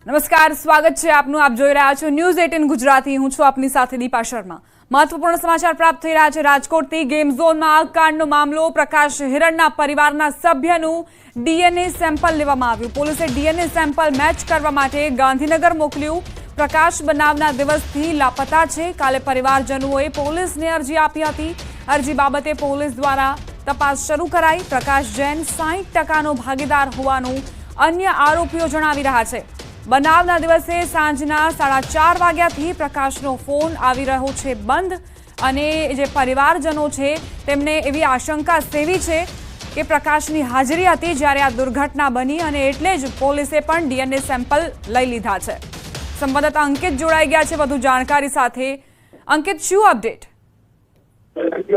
નમસ્કાર, સ્વાગત છે આપનું. આપ જોઈ રહ્યા છો ન્યૂઝ 18 ગુજરાતી. હું છું આપની સાથે દીપા શર્મા. મહત્વપૂર્ણ સમાચાર પ્રાપ્ત થઈ રહ્યા છે રાજકોટથી. ગેમ ઝોનમાં આગકાંડનો મામલો. પ્રકાશ હિરણના પરિવારના સભ્યનું ડીએનએ સેમ્પલ લેવામાં આવ્યું. પોલીસે ડીએનએ સેમ્પલ મેચ કરવા માટે ગાંધીનગર મોકલ્યું. પ્રકાશ બનાવના દિવસથી લાપતા છે. કાલે પરિવારજનોએ પોલીસને અરજી આપી હતી. અરજી બાબતે પોલીસ દ્વારા તપાસ શરૂ કરાઈ. પ્રકાશ જૈન 60% ભાગીદાર હોવાનું અન્ય આરોપીઓ જણાવી રહ્યા છે. બનાવના દિવસે સાંજના 4:30 વાગ્યાથી પ્રકાશનો ફોન આવી રહ્યો છે બંધ, અને જે પરિવારજનો છે તેમને એવી આશંકા સેવી છે કે પ્રકાશની હાજરી હતી જ્યારે આ દુર્ઘટના બની, અને એટલે જ પોલીસે પણ ડીએનએ સેમ્પલ લઈ લીધા છે. સંવાદદાતા અંકિત જોડાઈ ગયા છે વધુ જાણકારી સાથે. અંકિત, શું અપડેટ?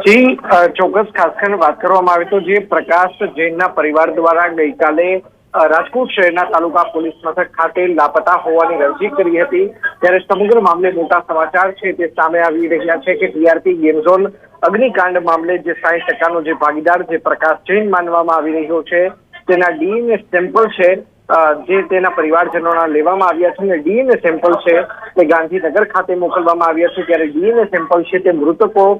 જી ચોક્કસ. ખાસ કરીને વાત કરવામાં આવે તો જે પ્રકાશ જૈનના પરિવાર દ્વારા ગઈકાલે રાજકોટ શહેરના તાલુકા પોલીસ મથક ખાતે લાપતા હોવાની અરજી કરી હતી, ત્યારે સમગ્ર મામલે મોટા સમાચાર છે તે સામે આવી રહ્યા છે કે ટીઆરપી ગેમ ઝોન અગ્નિકાંડ મામલે જે 60%નો જે ભાગીદાર જે પ્રકાશ જૈન માનવામાં આવી રહ્યો છે તેના ડીએનએ સેમ્પલ છે જે તેના પરિવારજનોના લેવામાં આવ્યા છે, અને ડીએનએ સેમ્પલ છે તે ગાંધીનગર ખાતે મોકલવામાં આવ્યા છે. ત્યારે ડીએનએ સેમ્પલ છે તે મૃતકો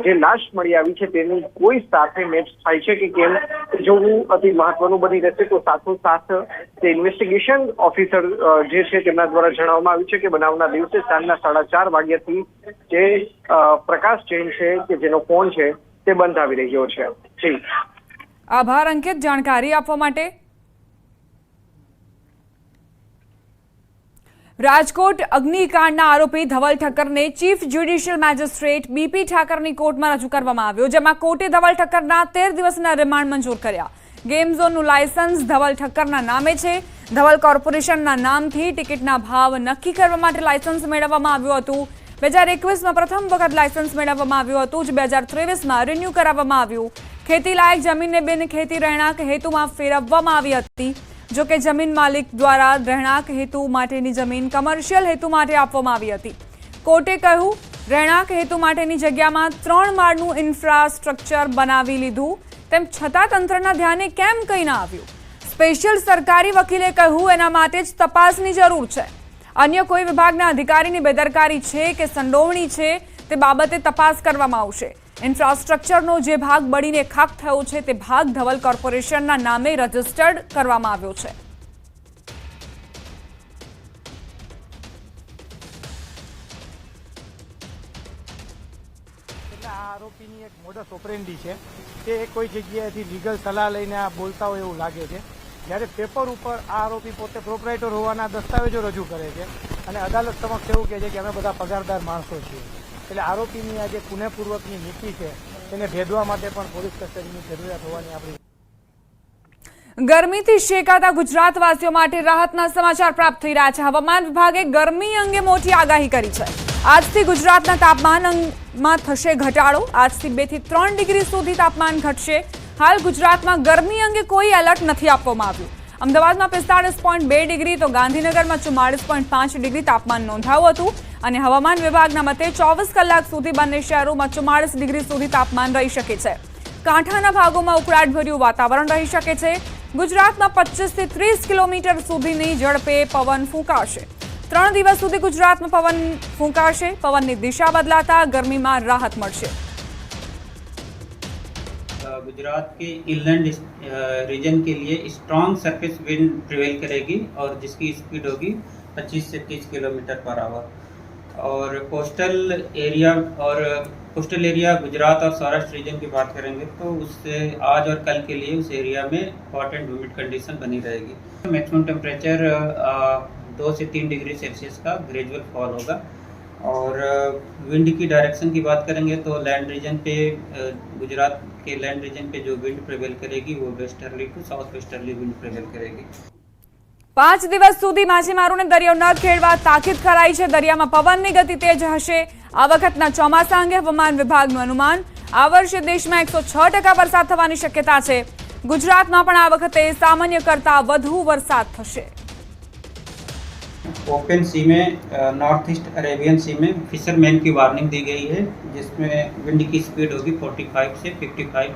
જે લાશ મળી આવી છે તેની કોઈ સાથે મેચ થાય છે કે કેમ જોવું અતિ મહત્વનું બની રહેશે. તો સાથોસાથ તે ઇન્વેસ્ટિગેશન ઓફિસર જે છે તેમના દ્વારા જણાવવામાં આવ્યું છે કે બનાવના દિવસે સાંજના 4:30 વાગ્યાથી જે પ્રકાશ જૈન છે કે જેનો ફોન છે તે બંધ આવી રહ્યો છે. જી આભાર અંકિત, જાણકારી આપવા માટે. રાજકોટ અગ્નિકાંડના આરોપી ધવલ ઠક્કરને ચીફ જ્યુડિશિયલ મેજિસ્ટ્રેટ બીપી ઠાકરની કોર્ટમાં રજૂ કરવામાં આવ્યો, જેમાં કોર્ટે ધવલ ઠક્કરના 13 દિવસના રિમાન્ડ મંજૂર કર્યા. ગેમ ઝોનનું લાયસન્સ ધવલ ઠક્કરના નામે છે. ધવલ કોર્પોરેશનના નામથી ટિકિટના ભાવ નક્કી કરવા માટે લાયસન્સ મેળવવામાં આવ્યું હતું. 2021માં પ્રથમ વખત લાયસન્સ મેળવવામાં આવ્યું હતું, જે 2023માં રિન્યુ કરાવવામાં આવ્યું. ખેતીલાયક જમીનને બિનખેતી રહેણાંક હેતુમાં ફેરવવામાં આવી હતી. જો કે જમીન માલિક દ્વારા રહેણાંક હેતુ માટેની જમીન કમર્શિયલ હેતુ માટે આપવામાં આવી હતી. કોર્ટે કહ્યું, રહેણાંક હેતુ માટેની જગ્યામાં 3 માળનું ઇન્ફ્રાસ્ટ્રક્ચર બનાવી લીધું, તેમ છતાં તંત્રના ધ્યાને કેમ કંઈ ના આવ્યું. સ્પેશિયલ સરકારી વકીલે કહ્યું, એના માટે જ તપાસની જરૂર છે. અન્ય કોઈ વિભાગના અધિકારીની બેદરકારી છે કે સંડોવણી છે તે બાબતે તપાસ કરવામાં આવશે. ઇન્ફ્રાસ્ટ્રક્ચરનો જે ભાગ બળીને ખાખ થયો છે તે ભાગ ધવલ કોર્પોરેશનના નામે રજીસ્ટર્ડ કરવામાં આવ્યો છે. આરોપીની એક મોડસ ઓપરેન્ડી છે કે કોઈ જગ્યાએથી લીગલ સલાહ લઈને આ બોલતા હોય એવું લાગે છે. જ્યારે પેપર ઉપર આ આરોપી પોતે પ્રોપરાઇટર હોવાના દસ્તાવેજો રજૂ કરે છે અને અદાલત સમક્ષ એવું કહે છે કે અમે બધા પગારદાર માણસો છીએ. એટલે આરોપીની આ જે પુનઃપૂર્વકની નીતિ છે તેને ભેદવા માટે પણ પોલીસ કસ્ટડીની જરૂરિયાત હોવાની આપણી. ગરમીથી શેકાતા ગુજરાતવાસીઓ માટે રાહતના સમાચાર પ્રાપ્ત થઈ રહ્યા છે. હવામાન વિભાગે ગરમી અંગે મોટી આગાહી કરી છે. આજથી ગુજરાતના તાપમાનમાં થશે ઘટાડો. આજથી 2 થી 3 ડિગ્રી સુધી તાપમાન ઘટશે. હાલ ગુજરાતમાં ગરમી અંગે કોઈ એલર્ટ નથી આપવામાં આવ્યું. અમદાવાદમાં 45.2 ડિગ્રી તો ગાંધીનગરમાં 44.5 ડિગ્રી તાપમાન નોંધાયું હતું, અને હવામાન વિભાગના મતે 24 કલાક સુધી બંને શહેરોમાં 44 ડિગ્રી સુધી તાપમાન રહી શકે છે. કાંઠાના ભાગોમાં ઉકળાટભર્યું વાતાવરણ રહી શકે છે. ગુજરાતમાં 25 થી 30 કિલોમીટર સુધીની ઝડપે પવન ફૂંકાશે. 3 દિવસ સુધી ગુજરાતમાં પવન ફૂંકાશે. પવનની દિશા બદલાતા ગરમીમાં રાહત મળશે. गुजरात के इनलैंड रीजन के लिए स्ट्रॉन्ग सरफेस विंड प्रिवेल करेगी और जिसकी स्पीड होगी 25 से 30 किलोमीटर पर आवर. और कोस्टल एरिया गुजरात और सौराष्ट्र रीजन की बात करेंगे तो उससे आज और कल के लिए उस एरिया में हॉट एंड ह्यूमिड कंडीशन बनी रहेगी. मैक्सिमम टेम्परेचर 2 से 3 डिग्री सेल्सियस का ग्रेजुअल फॉल होगा. और विंड की डायरेक्शन की बात करेंगे तो लैंड रीजन पे गुजरात के लैंड रीजन पे जो विंड प्रिवेल करेगी वो westerly to south westerly wind prevail करेगी. 5 દિવસ સુધી માછીમારોને દરિયો ન ખેડવા તાકીદ કરાઈ છે. દરિયામાં પવનની ગતિ તેજ હશે. આ વખતના ચોમાસા અંગે હવામાન વિભાગનું અનુમાન. આ વર્ષે દેશમાં 106% વરસાદ થવાની શક્યતા છે. ગુજરાતમાં પણ આ વખતે સામાન્ય કરતાં વધુ વરસાદ થશે. ओपन सी में नॉर्थ ईस्ट अरेबियन सी में फिशरमैन की वार्निंग दी गई है, जिसमें विंड की स्पीड होगी 45 से 55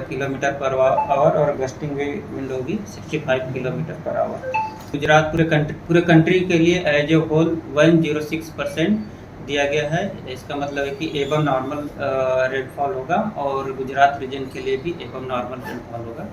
किलोमीटर पर आवर और गस्टिंग विंड होगी 65 किलोमीटर पर आवर. गुजरात पूरे कंट्री के लिए एज ए होल 106% दिया गया है। इसका मतलब है कि एबव नॉर्मल रेनफॉल होगा और गुजरात रीजन के लिए भी एबव नॉर्मल रेनफॉल होगा।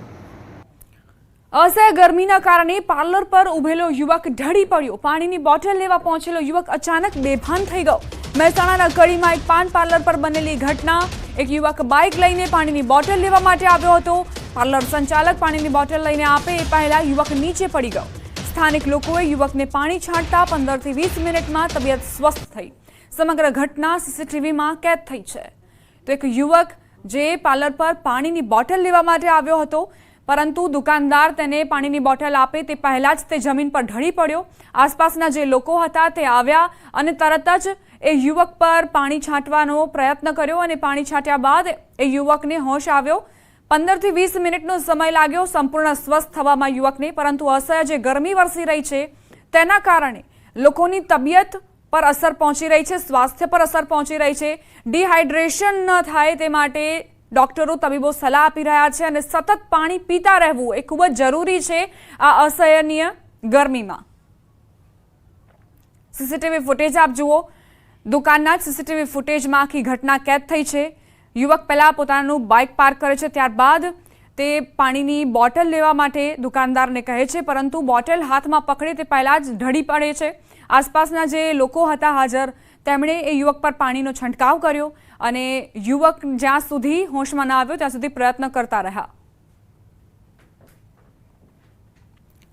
असह्य ગરમીના કારણે પાર્લર પર ઉભેલો યુવક ઢળી પડ્યો। પાણીની બોટલ લેવા પહોંચેલો યુવક અચાનક બેભાન થઈ ગયો। મહેસાણાના કડીમાં એક પાન પાર્લર પર બનેલી ઘટના। એક યુવક બાઇક લઈને પાણીની બોટલ લેવા માટે આવ્યો હતો। પાર્લર સંચાલક પાણીની બોટલ લઈને આપે એ પહેલા યુવક નીચે પડી ગયો। સ્થાનિક લોકોએ યુવકને પાણી છાંટતા 15 થી 20 મિનિટમાં તબિયત સ્વસ્થ થઈ। સમગ્ર ઘટના સીસીટીવીમાં કેદ થઈ છે। તો એક યુવક જે પાર્લર પર પાણીની બોટલ લેવા માટે આવ્યો હતો, પરંતુ દુકાનદાર તેને પાણીની બોટલ આપે તે પહેલા જ તે જમીન પર ઢળી પડ્યો। આસપાસના જે લોકો હતા તે આવ્યા અને તરત જ એ યુવક પર પાણી છાંટવાનો પ્રયત્ન કર્યો અને પાણી છાંટ્યા બાદ એ યુવકને હોશ આવ્યો। 15 થી 20 મિનિટનો સમય લાગ્યો સંપૂર્ણ સ્વસ્થ થવામાં યુવકને, પરંતુ અસહ્ય જે ગરમી વરસી રહી છે તેના કારણે લોકોની તબિયત પર અસર પહોંચી રહી છે, સ્વાસ્થ્ય પર અસર પહોંચી રહી છે। ડિહાઇડ્રેશન ન થાય તે માટે ડોક્ટરો તબીબો સલાહ આપી રહ્યા છે અને સતત પાણી પીતા રહેવું એ ખૂબ જ જરૂરી છે આ અસહ્યનીય ગરમીમાં। સીસીટીવી ફૂટેજ આપ જુઓ। દુકાનના સીસીટીવી ફૂટેજમાં આખી ઘટના કેદ થઈ છે। યુવક પહેલા પોતાનું બાઇક પાર્ક કરે છે, ત્યારબાદ તે પાણીની બોટલ લેવા માટે દુકાનદારને કહે છે, પરંતુ બોટલ હાથમાં પકડે તે પહેલા જ ઢળી પડે છે। આસપાસના જે લોકો હતા હાજર તેમણે એ યુવક પર પાણીનો છંટકાવ કર્યો અને યુવક જ્યાં સુધી હોશમાં ન આવ્યો ત્યાં સુધી પ્રયત્ન કરતા રહ્યા।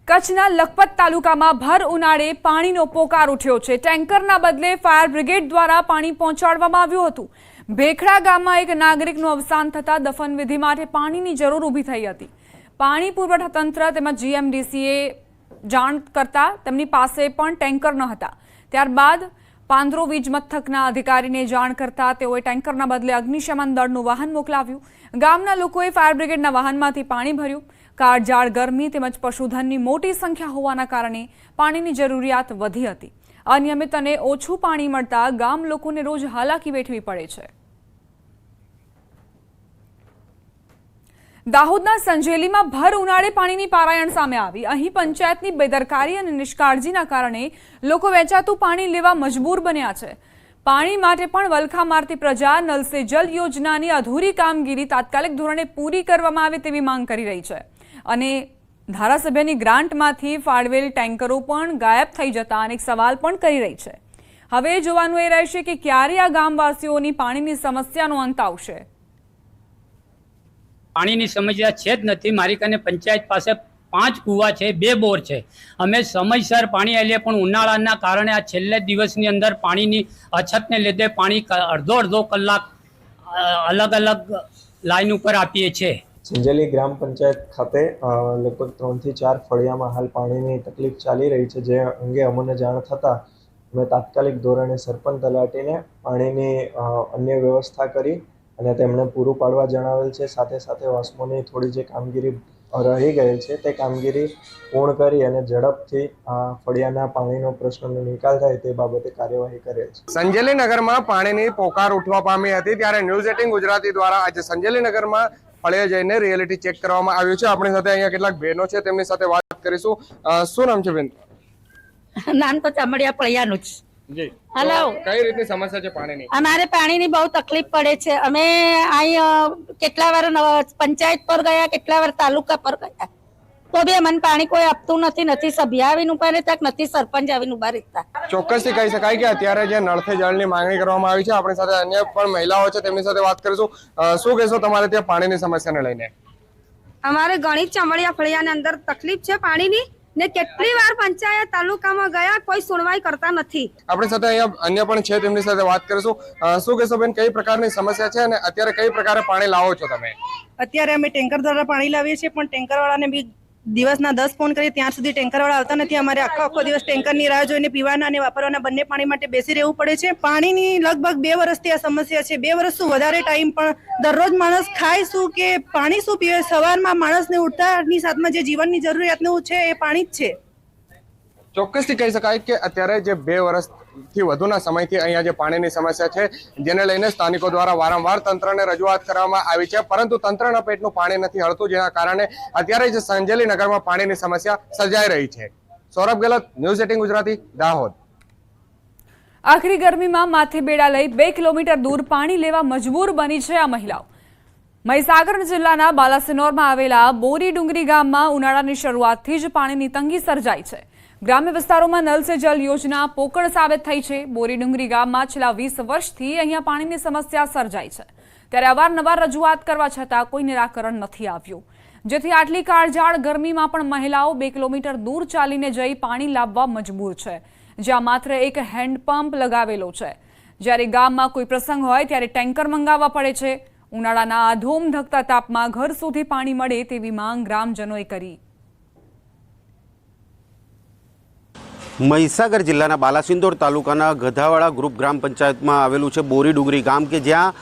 કચ્છના લખપત તાલુકામાં ભર ઉનાળે પાણીનો પોકાર ઉઠ્યો છે। ટેન્કરના બદલે ફાયર બ્રિગેડ દ્વારા પાણી પહોંચાડવામાં આવ્યું હતું। ભેખડા ગામમાં એક નાગરિકનું અવસાન થતાં દફનવિધિ માટે પાણીની જરૂર ઊભી થઈ હતી। પાણી પુરવઠા તંત્ર તેમજ જીએમડીસીએ જાણ કરતા તેમની પાસે પણ ટેન્કર ન હતા। ત્યારબાદ પાંદરો વીજ મથકના અધિકારીને જાણ કરતા તેઓએ ટેન્કરના બદલે અગ્નિશમન દળનું વાહન મોકલાવ્યું। ગામના લોકોએ ફાયર બ્રિગેડના વાહનમાંથી પાણી ભર્યું। કાળઝાળ ગરમી તેમજ પશુધનની મોટી સંખ્યા હોવાના કારણે પાણીની જરૂરિયાત વધી હતી। અનિયમિત અને ઓછું પાણી મળતા ગામ લોકોને રોજ હાલાકી વેઠવી પડે છે। દાહોદના સંજેલીમાં ભર ઉનાળે પાણીની પારાયણ સામે આવી। અહીં પંચાયતની બેદરકારી અને નિષ્કાળજીના કારણે લોકો વેચાતું પાણી લેવા મજબૂર બન્યા છે। પાણી માટે પણ વલખા મારતી પ્રજા નલ સે જલ યોજનાની અધૂરી કામગીરી તાત્કાલિક ધોરણે પૂરી કરવામાં આવે તેવી માંગ કરી રહી છે અને ધારાસભ્યની ગ્રાન્ટમાંથી ફાળવેલ ટેન્કરો પણ ગાયબ થઈ જતા અનેક સવાલ પણ કરી રહી છે। હવે જોવાનું એ રહેશે કે ક્યારે આ ગામવાસીઓની પાણીની સમસ્યાનો અંત આવશે। પાણીની સમસ્યા છે જ નથી। મારી કને પંચાયત પાસે 5 કૂવા છે, 2 બોર છે। અમે સમયસર પાણી આવીએ પણ ઉનાળાના કારણે આ છેલ્લે દિવસની અંદર પાણીની અછતને લીધે પાણી અડધો કલાક અલગ અલગ લાઈન ઉપર આપીએ છીએ। સંજેલી ગ્રામ પંચાયત ખાતે લગભગ 3 થી 4 ફળિયામાં હાલ પાણીની તકલીફ ચાલી રહી છે, જે અંગે અમને જાણ થતાં અમે તાત્કાલિક ધોરણે સરપંચ તલાટીને પાણીની અન્ય વ્યવસ્થા કરી અને તેમણે પૂરું પાડવા જણાવેલ છે। સાથે સાથે વાસ્મોની થોડી જે કામગીરી રહી ગયેલ છે તે કામગીરી પૂર્ણ કરી અને ઝડપથી ફળિયાના પાણીનો પ્રશ્નનો નિકાલ થાય તે બાબતે કાર્યવાહી કરેલ છે। સંજેલી નગરમાં પાણીની પોકાર ઉઠવા પામી હતી, ત્યારે ન્યૂઝ 18 ગુજરાતી દ્વારા આજે સંજેલી નગરમાં ફળિયા જઈને રિયાલિટી ચેક કરવામાં આવ્યું છે। આપણી સાથે અહીંયા કેટલાક બહેનો છે, તેમની સાથે વાત કરીશું। શું નામ છે બેન? નામ તો ચમડિયા ફળિયાનું જ। જી, હેલો, કઈ રીતની સમસ્યા છે પાણીની? અમારે પાણીની બહુ તકલીફ પડે છે। અમે અહીં કેટલા વાર પંચાયત પર ગયા, કેટલા વાર તાલુકા પર ગયા, તો બી અમને પાણી કોઈ આપતું નથી। નથી સભ્ય આવીને ઉભા રહેતા, નથી સરપંચ આવીને ઉભા રહેતા। ચોક્કસથી કહી શકાય કે અત્યારે જે નળથી જળની માંગણી કરવામાં આવી છે, આપણી સાથે અન્ય પણ મહિલાઓ છે, તેમની સાથે વાત કરીશું। શું કહેશો તમારે ત્યાં પાણીની સમસ્યાને લઈને? અમારે ઘણી ચમડિયા ફળિયાની અંદર તકલીફ છે પાણીની, ને કેટલી વાર પંચાયત તાલુકામાં ગયા, કોઈ સુનવાઈ કરતા નથી। આપણી સાથે અહીંયા અન્ય પણ છે, તેમની સાથે વાત કરીશું। શું કહેશો બેન, કઈ પ્રકારની સમસ્યા છે અને અત્યારે કઈ પ્રકારે પાણી લાવો છો તમે? અત્યારે અમે ટેન્કર દ્વારા પાણી લાવીએ છીએ, પણ ટેન્કર વાળાને બી દિવસના 10 ફોન કરીએ ત્યાં સુધી ટેન્કર વાળા આવતા નથી। અમારે આખો દિવસ ટેન્કરની રાહ જોઈને પીવાના અને વાપરવાના બંને પાણી માટે બેસી રહેવું પડે છે। પાણીની લગભગ 2 વર્ષથી આ સમસ્યા છે। 2 વર્ષ શું વધારે ટાઈમ, પણ દરરોજ માણસ ખાય શું કે પાણી શું પીવે? સવારમાં માણસને ઉઠતાની સાથમાં જે જીવનની જરૂરિયાતનું છે એ પાણી જ છે। ચોક્કસથી કહી શકાય કે અત્યારે જે 2 વર્ષથી વધુના સમયથી અહીંયા જે પાણીની સમસ્યા છે, જેને લઈને સ્થાનિકો દ્વારા વારંવાર તંત્રને રજૂઆત કરવામાં આવી છે, પરંતુ તંત્રના પેટનું પાણી નથી હળતું, જેના કારણે અત્યારે જે સંજેલી નગરમાં પાણીની સમસ્યા સર્જાઈ રહી છે। સૌરભ ગેહલોત, ન્યૂઝ 18 ગુજરાતી, દાહોદ। આખરી ગરમીમાં માથે બેડા લઈ 2 કિલોમીટર દૂર પાણી લેવા મજબૂર બની છે આ મહિલાઓ। મહીસાગર જિલ્લાના બાલાસિનોરમાં આવેલા બોરી ડુંગરી ગામમાં ઉનાળાની શરૂઆતથી જ પાણીની તંગી સર્જાઈ છે। ગ્રામ્ય વિસ્તારોમાં નલ સે જલ યોજના પોકળ સાબિત થઈ છે। બોરી ડુંગરી ગામમાં છેલ્લા 20 વર્ષથી અહીંયા પાણીની સમસ્યા સર્જાઈ છે, ત્યારે અવારનવાર રજૂઆત કરવા છતાં કોઈ નિરાકરણ નથી આવ્યું, જેથી આટલી કાળઝાળ ગરમીમાં પણ મહિલાઓ 2 કિલોમીટર દૂર ચાલીને જઈ પાણી લાવવા મજબૂર છે, જ્યાં માત્ર એક હેન્ડપંપ લગાવેલો છે। જ્યારે ગામમાં કોઈ પ્રસંગ હોય ત્યારે ટેન્કર મંગાવવા પડે છે। ઉનાળાના આ ધોમ ધકતા તાપમાં ઘર સુધી પાણી મળે તેવી માંગ ગ્રામજનોએ કરી। મહીસાગર જિલ્લાના બાલાસિનોર તાલુકાના ગધાવાડા ગ્રુપ ગ્રામ પંચાયતમાં આવેલું છે બોરી ડુંગરી ગામ, કે જ્યાં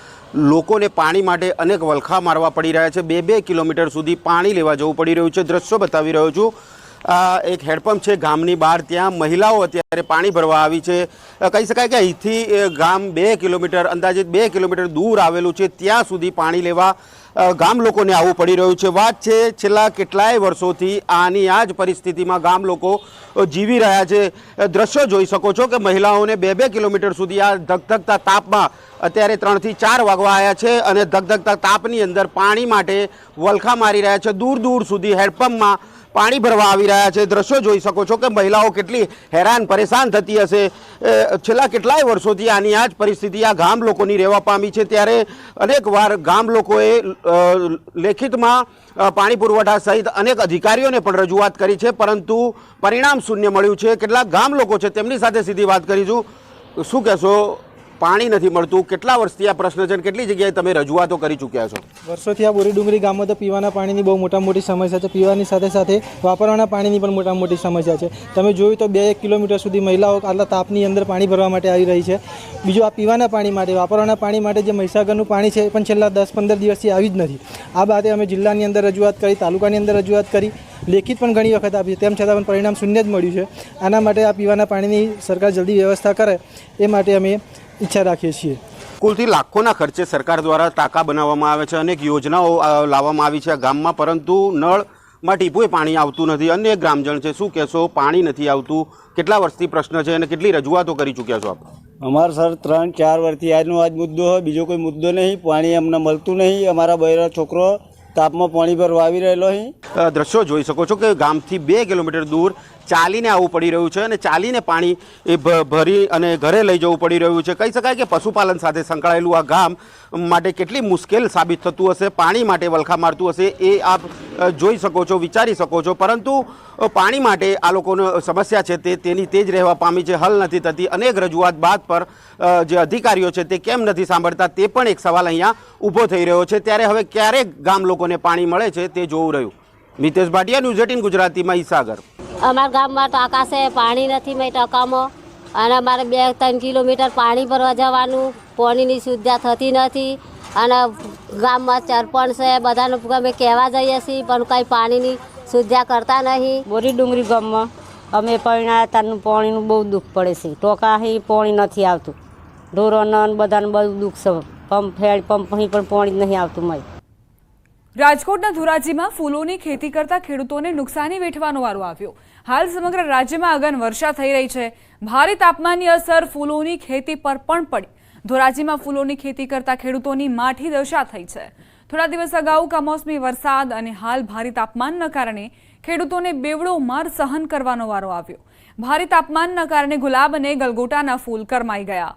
લોકોને પાણી માટે અનેક વલખા મારવા પડી રહ્યા છે। 2 કિલોમીટર સુધી પાણી લેવા જવું પડી રહ્યું છે। દ્રશ્યો બતાવી રહ્યો છું। એક હેન્ડપંપ છે ગામની બહાર, ત્યાં મહિલાઓ અત્યારે પાણી ભરવા આવી છે। કહી શકાય કે અહીંથી ગામ 2 કિલોમીટર, અંદાજિત 2 કિલોમીટર દૂર આવેલું છે, ત્યાં સુધી પાણી લેવા ગામ લોકોને આવવું પડી રહ્યું છે। વાત છે છેલ્લા કેટલાય વર્ષોથી આની આ જ પરિસ્થિતિમાં ગામ લોકો જીવી રહ્યા છે। દ્રશ્યો જોઈ શકો છો કે મહિલાઓને 2 કિલોમીટર સુધી આ ધગધગતા તાપમાં અત્યારે 3 થી 4 વાગવા આવ્યા છે અને ધગધગતા તાપની અંદર પાણી માટે વલખા મારી રહ્યા છે। દૂર દૂર સુધી હેન્ડપંપમાં પાણી ભરવા આવી રહ્યા છે। દ્રશ્યો જોઈ શકો છો કે મહિલાઓ કેટલી હેરાન પરેશાન થતી હશે। છેલ્લા કેટલાય વર્ષોથી આની આ જ પરિસ્થિતિ આ ગામ લોકોની રહેવા પામી છે, ત્યારે અનેકવાર ગામ લોકોએ લેખિતમાં પાણી પુરવઠા સહિત અનેક અધિકારીઓને પણ રજૂઆત કરી છે, પરંતુ પરિણામ શૂન્ય મળ્યું છે। કેટલાક ગામ લોકો છે તેમની સાથે સીધી વાત કરીશું। શું કહેશો? પાણી નથી મળતું, કેટલા વર્ષથી આ પ્રશ્ન છે, કેટલી જગ્યાએ તમે રજૂઆતો કરી ચૂક્યા છો? વર્ષોથી આ બોરી ડુંગરી ગામમાં તો પીવાના પાણીની બહુ મોટી સમસ્યા છે। પીવાની સાથે સાથે વાપરવાના પાણીની પણ મોટી સમસ્યા છે। તમે જોયું તો 2 કિલોમીટર સુધી મહિલાઓ આટલા તાપની અંદર પાણી ભરવા માટે આવી રહી છે। બીજું આ પીવાના પાણી માટે, વાપરવાના પાણી માટે જે મહીસાગરનું પાણી છે એ પણ છેલ્લા 10-15 દિવસથી આવી જ નથી। આ બાબતે અમે જિલ્લાની અંદર રજૂઆત કરી, તાલુકાની અંદર રજૂઆત કરી, લેખિત પણ ઘણી વખત આપી, તેમ છતાં પણ પરિણામ શૂન્ય જ મળ્યું છે। આના માટે આ પીવાના પાણીની સરકાર જલ્દી વ્યવસ્થા કરે એ માટે અમે ઈચ્છા રાખીએ છીએ। કુલથી લાખોના ખર્ચે સરકાર દ્વારા ટાંકા બનાવવામાં આવે છે, અનેક યોજનાઓ લાવવામાં આવી છે આ ગામમાં, પરંતુ નળમાં ટીપુએ પાણી આવતું નથી। અન્ય ગ્રામજન છે, શું કહેશો? પાણી નથી આવતું, કેટલા વર્ષથી પ્રશ્ન છે અને કેટલી રજૂઆતો કરી ચૂક્યા છો આપ? અમારે સર 3-4 વર્ષથી આજનો આજ મુદ્દો હોય, બીજો કોઈ મુદ્દો નહીં। પાણી અમને મળતું નહીં। અમારા બૈરા છોકરો તાપમાં પાણી ભરવા આવી રહેલો અહીં। દ્રશ્યો જોઈ શકો છો કે ગામથી 2 કિલોમીટર દૂર ચાલીને આવવું પડી રહ્યું છે અને ચાલીને પાણી એ ભરી અને ઘરે લઈ જવું પડી રહ્યું છે। કહી શકાય કે પશુપાલન સાથે સંકળાયેલું આ ગામ માટે કેટલી મુશ્કેલ સાબિત થતું હશે, પાણી માટે વલખા મારતું હશે, એ આપ જોઈ શકો છો, વિચારી શકો છો। પરંતુ પાણી માટે આ લોકોનો સમસ્યા છે તેની તે જ રહેવા પામી છે, હલ નથી થતી। અનેક રજૂઆત બાદ પર જે અધિકારીઓ છે તે કેમ નથી સાંભળતા, તે પણ એક સવાલ અહીંયા ઊભો થઈ રહ્યો છે। ત્યારે હવે ક્યારે ગામ લોકોને પાણી મળે છે તે જોવું રહ્યું। મિતેશ ભાટિયા, ન્યૂઝ 18 ગુજરાતી, મહીસાગર। અમારા ગામમાં ટાંકા છે, પાણી નથી મેં ટાંકામાં, અને અમારે 2-3 કિલોમીટર પાણી ભરવા જવાનું, પાણીની સુવિધા થતી નથી। અને ગામમાં સરપંચ છે, બધાને અમે કહેવા જઈએ છીએ પણ કંઈ પાણીની સુવિધા કરતા નહીં। બોરી ડુંગરી ગામમાં અમે પરિણાયા તારનું પાણીનું બહુ દુઃખ પડે છે। ટોકા અહીં પાણી નથી આવતું, ઢોરોને બધાને બહુ દુઃખ છે। પંપ અહીં પણ પાણી જ નહીં આવતું મય। રાજકોટના ધોરાજીમાં ફૂલોની ખેતી કરતા ખેડૂતોને નુકસાની વેઠવાનો વારો આવ્યો। હાલ સમગ્ર રાજ્યમાં અગન વર્ષા થઈ રહી છે। ભારે તાપમાનની અસર ફૂલોની ખેતી પર પણ પડી। ધોરાજીમાં ફૂલોની ખેતી કરતા ખેડૂતોની માઠી દશા થઈ છે। થોડા દિવસ અગાઉ કમોસમી વરસાદ અને હાલ ભારે તાપમાનના કારણે ખેડૂતોને બેવડો માર સહન કરવાનો વારો આવ્યો। ભારે તાપમાનના કારણે ગુલાબ અને ગલગોટાના ફૂલ કરમાઈ ગયા।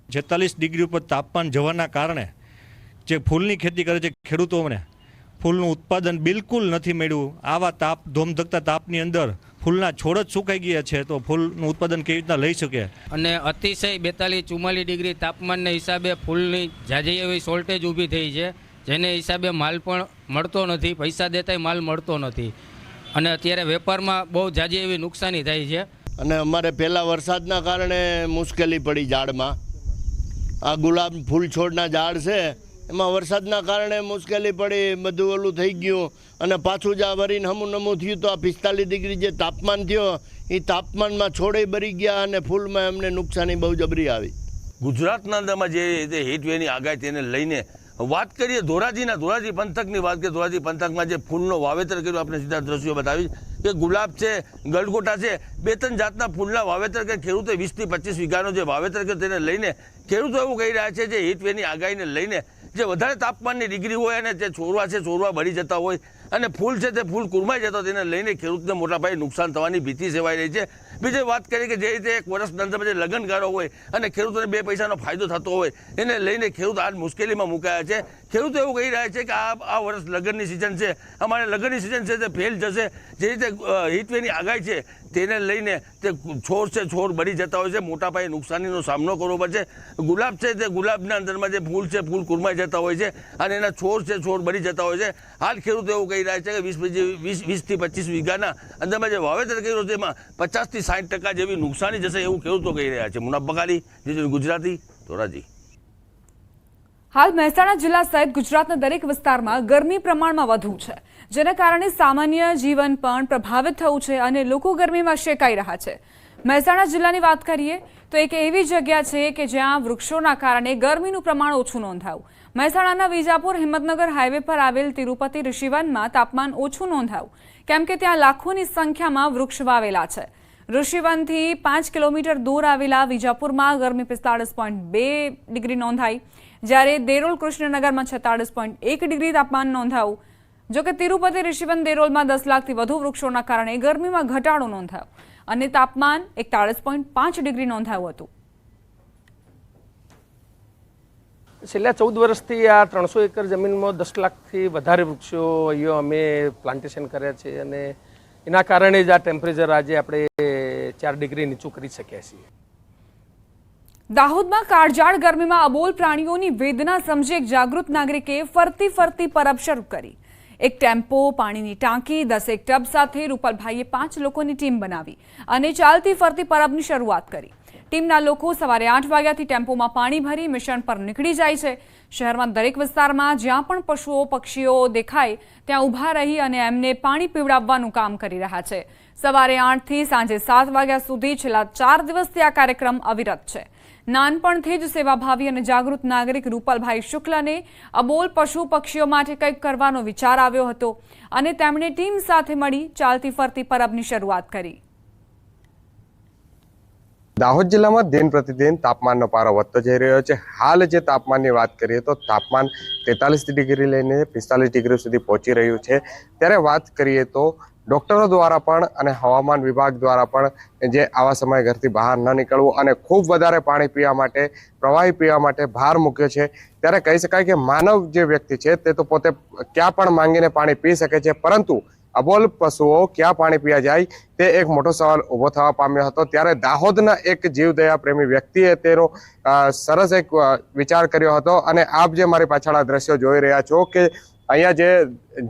46 ડિગ્રી ઉપર તાપમાન જવાના કારણે જે ફૂલની ખેતી કરે છે ખેડૂતોને ફૂલનું ઉત્પાદન બિલકુલ નથી મળ્યું। આવા ધોમધકતા તાપની અંદર ફૂલના છોડ જ સુકાઈ ગયા છે, તો ફૂલનું ઉત્પાદન કેવી રીતના લઈ શકે? અને અતિશય 42-44 ડિગ્રી તાપમાનના હિસાબે ફૂલની ઝાઝી એવી શોર્ટેજ ઊભી થઈ છે, જેને હિસાબે માલ પણ મળતો નથી, પૈસા દેતાય માલ મળતો નથી, અને અત્યારે વેપારમાં બહુ ઝાઝી એવી નુકસાની થાય છે। અને અમારે પહેલાં વરસાદના કારણે મુશ્કેલી પડી ઝાડમાં। આ ગુલાબ ફૂલ છોડના ઝાડ છે એમાં વરસાદના કારણે મુશ્કેલી પડી, બધું ઓલું થઈ ગયું, અને પાછું જ આ વરીને હમું થયું તો આ 45 ડિગ્રી જે તાપમાન થયો એ તાપમાનમાં છોડે બરી ગયા અને ફૂલમાં અમને નુકસાની બહુ જબરી આવી। ગુજરાતના અંદરમાં જે હીટ વેવની આગાહી તેને લઈને વાત કરીએ ધોરાજી પંથકની વાત કરીએ, ધોરાજી પંથકમાં જે ફૂલનો વાવેતર કર્યું, આપણે સીધા દ્રશ્યો બતાવી કે ગુલાબ છે, ગલગોટા છે, 2-3 જાતના ફૂલના વાવેતર કે ખેડૂતે 20 થી 25 વીઘાનો જે વાવેતર કર્યું તેને લઈને ખેડૂતો એવું કહી રહ્યા છે જે હીટવેવની આગાહીને લઈને જે વધારે તાપમાનની ડિગ્રી હોય અને જે છોડવા બળી જતા હોય અને ફૂલ છે તે ફૂલ કુરમાઈ જતા તેને લઈને ખેડૂતને મોટા પાયે નુકસાન થવાની ભીતિ સેવાઈ રહી છે. બીજી વાત કરીએ કે જે રીતે 1 વર્ષના અંતરમાં જે લગનગાળો હોય અને ખેડૂતોને 2 પૈસાનો ફાયદો થતો હોય એને લઈને ખેડૂત આજ મુશ્કેલીમાં મુકાયા છે. ખેડૂતો એવું કહી રહ્યા છે કે આ વર્ષ લગ્નની સિઝન છે, અમારે લગ્નની સિઝન છે તે ફેલ જશે. જે રીતે હીટવેવની આગાહી છે તેને લઈને તે છોડ બળી જતા હોય છે, મોટા પાયે નુકસાનીનો સામનો કરવો પડશે. ગુલાબ છે તે ગુલાબના અંદરમાં જે ફૂલ છે ફૂલ કુરમાઈ જતા હોય છે અને એના છોડ બળી જતા હોય છે. હાલ ખેડૂતો એવું કહી રહ્યા છે કે 20 થી 25 વીઘાના અંદરમાં જે વાવેતર કર્યું છે એમાં 50 થી 60% જેવી નુકસાની જશે એવું ખેડૂતો કહી રહ્યા છે. મુનાફ બકાલી, ગુજરાતી, ધોરાજી. હાલ મહેસાણા જિલ્લા સહિત ગુજરાતના દરેક વિસ્તારમાં ગરમી પ્રમાણમાં વધુ છે, જેના કારણે સામાન્ય જીવન પણ પ્રભાવિત થયું છે અને લોકો ગરમીમાં શેકાઈ રહ્યા છે. મહેસાણા જિલ્લાની વાત કરીએ તો એક એવી જગ્યા છે કે જ્યાં વૃક્ષોના કારણે ગરમીનું પ્રમાણ ઓછું નોંધાયું. મહેસાણાના વિજાપુર હિંમતનગર હાઈવે પર આવેલ તિરુપતિ ઋષિવનમાં તાપમાન ઓછું નોંધાયું, કેમ કે ત્યાં લાખોની સંખ્યામાં વૃક્ષ વાવેલા છે. ઋષિવનથી 5 કિલોમીટર દૂર આવેલા વિજાપુરમાં ગરમી 45.2 ડિગ્રી નોંધાઈ, જ્યારે દેરોલ કૃષ્ણનગરમાં 46.1 ડિગ્રી તાપમાન નોંધાયું. જોકે તિરુપતિ ઋષિવન દેરોલમાં 10 લાખથી વધુ વૃક્ષોના કારણે ગરમીમાં ઘટાડો નોંધાયો અને તાપમાન 41.5 ડિગ્રી નોંધાયું હતું. છેલ્લા 14 વર્ષથી આ 300 એકર જમીનમાં 10 લાખથી વધારે વૃક્ષો અહીંયા અમે પ્લાન્ટેશન કર્યા છે અને એના કારણે જ આ ટેમ્પરેચર આજે આપણે 4 ડિગ્રી નીચું કરી શક્યા છીએ. દાહોદમાં કાળઝાળ ગરમીમાં અબોલ પ્રાણીઓની વેદના સમજી એક જાગૃત નાગરિકે ફરતી પરબ શરૂ કરી. એક ટેમ્પો, પાણીની ટાંકી, 10 ટબ સાથે રૂપલભાઈએ 5 લોકોની ટીમ બનાવી અને ચાલતી ફરતી પરબની શરૂઆત કરી. ટીમના લોકો સવારે 8 વાગ્યાથી ટેમ્પોમાં પાણી ભરી મિશન પર નીકળી જાય છે. શહેરમાં દરેક વિસ્તારમાં જ્યાં પણ પશુઓ પક્ષીઓ દેખાય ત્યાં ઊભા રહી અને એમને પાણી પીવડાવવાનું કામ કરી રહ્યા છે. સવારે 8 થી સાંજે 7 વાગ્યા સુધી છેલ્લા 4 દિવસથી આ કાર્યક્રમ અવિરત છે. નાનપણથી જ સેવાભાવી અને જાગૃત નાગરિક રૂપલભાઈ શુક્લને અબોલ પશુ પક્ષીઓ માટે કંઈક કરવાનો વિચાર આવ્યો હતો અને તેમણે ટીમ સાથે મળી ચાલતી ફરતી પરબની શરૂઆત કરી. દાહોદ જિલ્લામાં દિન પ્રતિદિન તાપમાનનો પારો વધતો જઈ રહ્યો છે. હાલ જે તાપમાનની વાત કરીએ તો તાપમાન 43 ડિગ્રી લઈને 45 ડિગ્રી સુધી પહોંચી રહ્યું છે. ત્યારે વાત કરીએ તો ડોક્ટરો દ્વારા પણ અને હવામાન વિભાગ દ્વારા પણ જે આવા સમયે ઘરથી બહાર ન નીકળવું અને ખૂબ વધારે પાણી પીવા માટે, પ્રવાહી પીવા માટે ભાર મૂક્યો છે. ત્યારે કહી શકાય કે માનવ જે વ્યક્તિ છે તે તો પોતે ક્યાં પણ માંગીને પાણી પી શકે છે, પરંતુ અબોલ પશુઓ ક્યાં પાણી પીવા જાય તે એક મોટો સવાલ ઊભો થવા પામ્યો હતો. ત્યારે દાહોદના એક જીવદયા પ્રેમી વ્યક્તિએ તેનો સરસ એક વિચાર કર્યો હતો અને આપ જે મારી પાછળ આ દ્રશ્યો જોઈ રહ્યા છો કે અહીંયા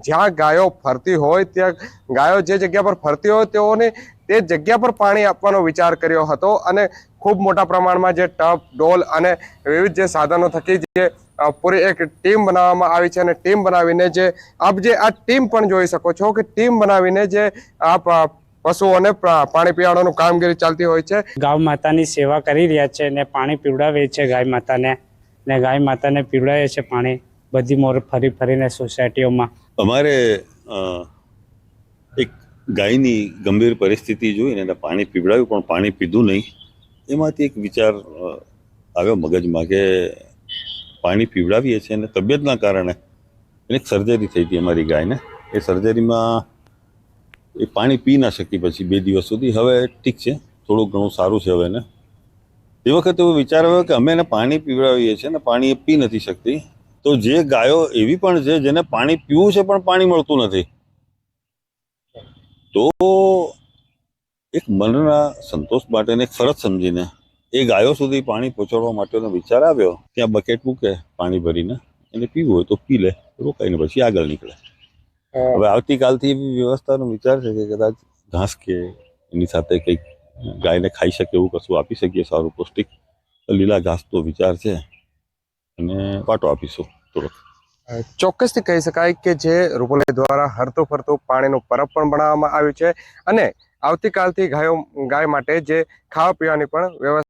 જ્યાં ગાયો ફરતી હોય ત્યાં ગાયો જે જગ્યા પર ફરતી હોય તેઓને તે જગ્યા પર પાણી આપવાનો વિચાર કર્યો હતો અને ખૂબ મોટા પ્રમાણમાં જે ટબ, ડોલ અને વિવિધ જે સાધનો થકી જે પૂરી એક ટીમ બનાવવામાં આવી છે અને ટીમ બનાવીને જે આપ જે આ ટીમ પણ જોઈ શકો છો કે ટીમ બનાવીને જે આપ પશુઓને પાણી પીવડાવવાનું કામગીરી ચાલતી હોય છે. ગાય માતાની સેવા કરી રહ્યા છે અને પાણી પીવડાવે છે ગાય માતાને, ને ગાય માતાને પીવડાવે છે પાણી બધી મોર ફરીને સોસાયટીઓમાં. અમારે એક ગાયની ગંભીર પરિસ્થિતિ જોઈને એને પાણી પીવડાવ્યું પણ પાણી પીધું નહીં. એમાંથી એક વિચાર આવ્યો મગજમાં કે પાણી પીવડાવીએ છીએ અને તબિયતના કારણે એને એક સર્જરી થઈ હતી અમારી ગાયને. એ સર્જરીમાં એ પાણી પી ના શકી પછી 2 દિવસ સુધી. હવે ઠીક છે, થોડું ઘણું સારું છે હવે એને. તે વખતે એવો વિચાર આવ્યો કે અમે એને પાણી પીવડાવીએ છીએ અને પાણી એ પી નથી શકતી, તો જે ગાયો એવી પણ છે જેને પાણી પીવું છે પણ પાણી મળતું નથી, તો એક મનના સંતોષ માટે એક ફરજ સમજીને એ ગાયો સુધી પાણી પહોંચાડવા માટેનો વિચાર આવ્યો. ત્યાં બકેટ મૂકે પાણી ભરીને, એને પીવું હોય તો પી લે, રોકાઈને પછી આગળ નીકળે. હવે આવતીકાલથી એવી વ્યવસ્થાનો વિચાર છે કે કદાચ ઘાસ કે એની સાથે કંઈક ગાયને ખાઈ શકે એવું કશું આપી શકીએ, સારું પૌષ્ટિક લીલા ઘાસનો વિચાર છે અને વાટો આપીશું થોડોક. ચોક્કસથી કહી શકાય કે જે રૂપલભાઈ દ્વારા હરતું ફરતું પાણીનું પરબ પણ બનાવવામાં આવ્યું છે અને આવતીકાલથી ગાય માટે જે ખાવા પીવાની પણ વ્યવસ્થા